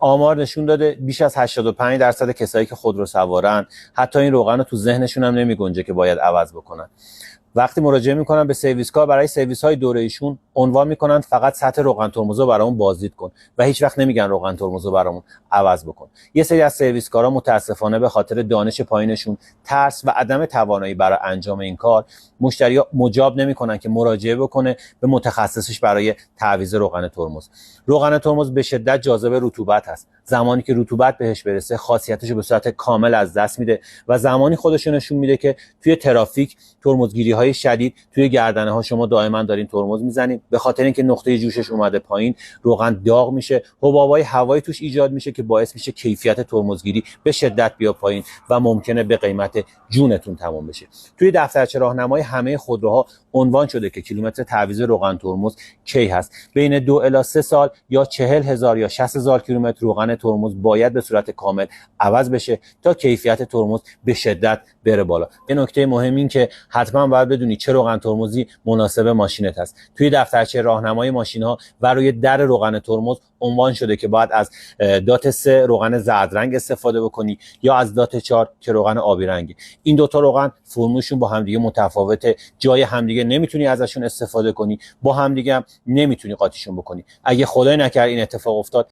آمار نشون داده بیش از 85% کسایی که خودرو سوارن حتی این روغن رو تو ذهنشون هم نمی‌گنجه که باید عوض بکنن. وقتی مراجعه میکنن به سرویسکار برای سرویس های دوره ایشون عنوان میکنن فقط سطح روغن ترمزو برامون بازدید کن و هیچ وقت نمیگن روغن ترمزو برامون عوض بکن. یه سری از سرویسکارا متاسفانه به خاطر دانش پایینشون، ترس و عدم توانایی برای انجام این کار، مشتری‌ها مجاب نمیکنن که مراجعه بکنه به متخصصش برای تعویض روغن ترمز. روغن ترمز به شدت جاذب رطوبت هست. زمانی که رطوبت بهش برسه خاصیتش رو به صورت کامل از دست میده و زمانی خودش نشون میده که توی ترافیک ترمزگیری های شدید توی گردنه ها شما دائما دارین ترمز میزنید، به خاطر اینکه نقطه جوشش اومده پایین روغن داغ میشه، حبابای هوایی توش ایجاد میشه که باعث میشه کیفیت ترمزگیری به شدت بیا پایین و ممکنه به قیمت جونتون تمام بشه. توی دفترچه راهنمای همه خودروها عنوان شده که کیلومتر تعویض روغن ترمز کی هست. بین 2 الی 3 سال یا 40,000 یا 60,000 کیلومتر روغن ترمز باید به صورت کامل عوض بشه تا کیفیت ترمز به شدت بره بالا. یه نکته مهم این که حتما باید بدونی چه روغن ترمزی مناسب ماشینت هست. توی دفترچه راهنمای ماشین‌ها و روی در روغن ترمز عنوان شده که باید از دات 3 روغن زرد رنگ استفاده بکنی یا از دات 4 که روغن آبی رنگه. این دوتا روغن فرمولشون با همدیگه متفاوته، جای همدیگه نمیتونی ازشون استفاده کنی، با همدیگه هم نمیتونی قاطیشون بکنی. اگه خدای نکرد این اتفاق افتاد